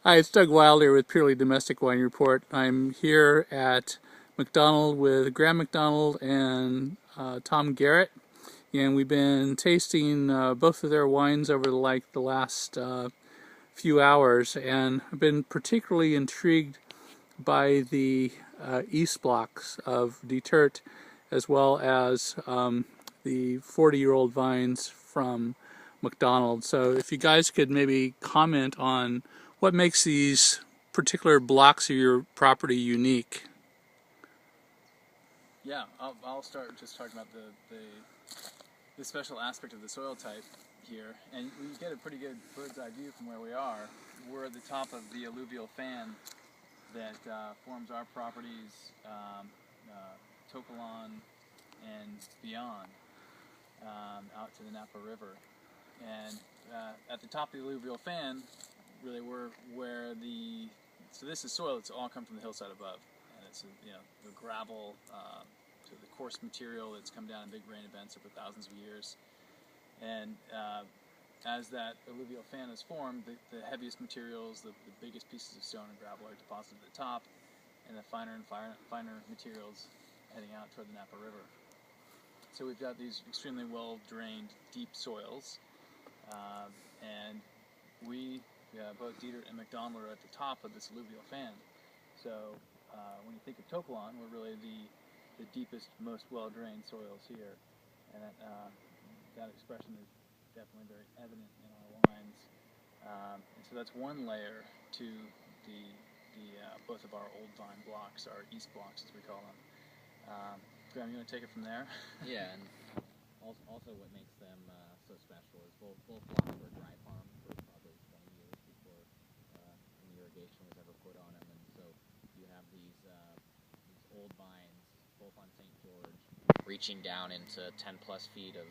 Hi, it's Doug Wilder with Purely Domestic Wine Report. I'm here at MacDonald with Graeme MacDonald and Tom Garrett, and we've been tasting both of their wines over the last few hours, and I've been particularly intrigued by the East blocks of Detert, as well as the 40-year-old vines from MacDonald. So if you guys could maybe comment on what makes these particular blocks of your property unique. Yeah, I'll start just talking about the special aspect of the soil type here, and we get a pretty good bird's eye view from where we are. We're at the top of the alluvial fan that forms our properties, To-Kalon and beyond, out to the Napa River. And at the top of the alluvial fan, really so this is soil that's all come from the hillside above, and it's the gravel, to the coarse material that's come down in big rain events over thousands of years. And as that alluvial fan is formed, the heaviest materials, the biggest pieces of stone and gravel are deposited at the top, and the finer and finer materials heading out toward the Napa River. So we've got these extremely well drained, deep soils, and both Detert and MacDonald are at the top of this alluvial fan. So when you think of To-Kalon, we're really the deepest, most well-drained soils here, and that expression is definitely very evident in our wines. And so that's one layer to both of our old vine blocks, our east blocks as we call them. Graeme, you want to take it from there? Yeah, and also what makes them so special is both blocks were dry farmed for probably 20 years before any irrigation was ever put on them, and so you have these old vines, both on St. George, reaching down into 10 plus feet of,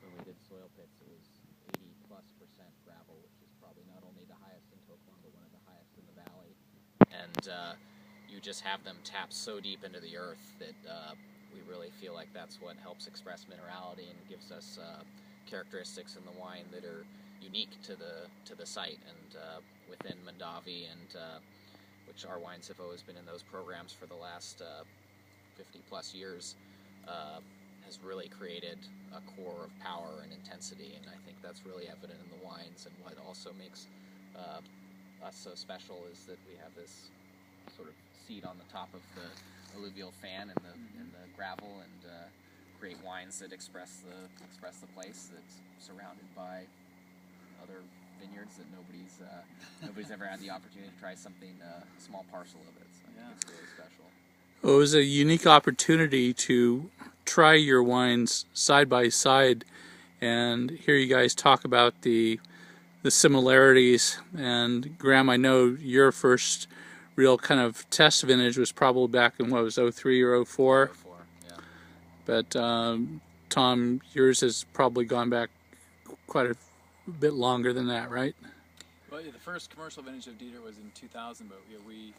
when we did soil pits, it was 80+% gravel, which is probably not only the highest in To-Kalon, but one of the highest in the valley. And you just have them tapped so deep into the earth that we really feel like that's what helps express minerality and gives us characteristics in the wine that are unique to the site and within Mondavi, and which our wines have always been in those programs for the last 50 plus years, has really created a core of power and intensity, and I think that's really evident in the wines. And what also makes us so special is that we have this sort of seat on the top of the alluvial fan and the gravel, and create wines that express the place that's surrounded by other vineyards that nobody's ever had the opportunity to try something, a small parcel of it. So I think it's really special. Well, it was a unique opportunity to try your wines side by side and hear you guys talk about the similarities. And Graeme, I know your first real kind of test vintage was probably back in what was 03 or 04? 04, yeah. But Tom, yours has probably gone back quite a bit longer than that, right? Well, yeah, the first commercial vintage of Detert was in 2000, but we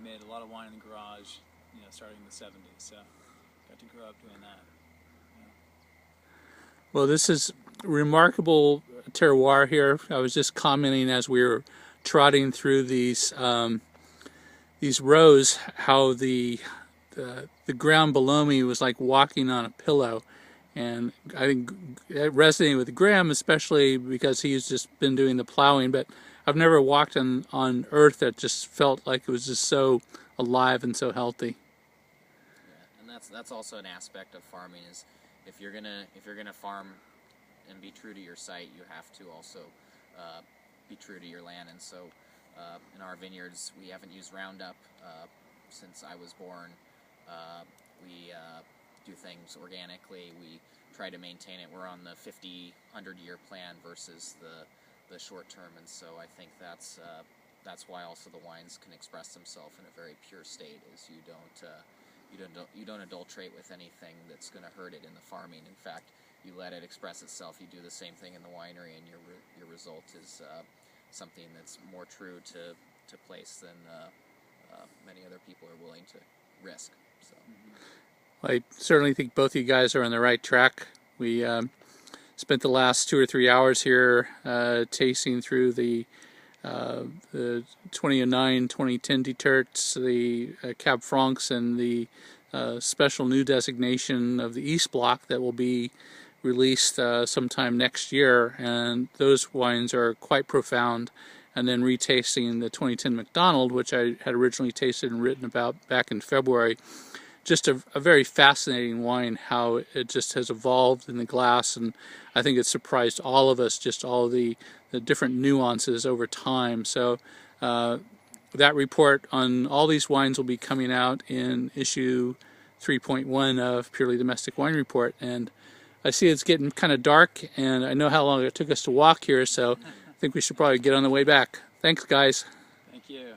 made a lot of wine in the garage, starting in the 70s. So got to grow up doing that. Yeah. Well, this is remarkable terroir here. I was just commenting as we were trotting through these rows how the ground below me was like walking on a pillow. And I think it resonated with Graeme, especially because he's just been doing the plowing, but I've never walked on earth that just felt like it was just so alive and so healthy. Yeah, and that's also an aspect of farming, is if you're gonna farm and be true to your site, you have to also be true to your land. And so in our vineyards, we haven't used Roundup since I was born. We do things organically. We try to maintain it. We're on the 50-100 year plan versus the short term, and so I think that's why also the wines can express themselves in a very pure state. Is you don't adulterate with anything that's going to hurt it in the farming. In fact, you let it express itself. You do the same thing in the winery, and your result is something that's more true to place than many other people are willing to risk. So. I certainly think both of you guys are on the right track. We spent the last 2 or 3 hours here tasting through the the 2009, 2010 Deterts, the Cab Francs, and the special new designation of the East Block that will be released sometime next year, and those wines are quite profound. And then retasting the 2010 MacDonald, which I had originally tasted and written about back in February. Just a very fascinating wine, how it just has evolved in the glass, and I think it surprised all of us, just all the different nuances over time. So that report on all these wines will be coming out in issue 3.1 of Purely Domestic Wine Report. And I see it's getting kind of dark, and I know how long it took us to walk here, so I think we should probably get on the way back. Thanks, guys. Thank you.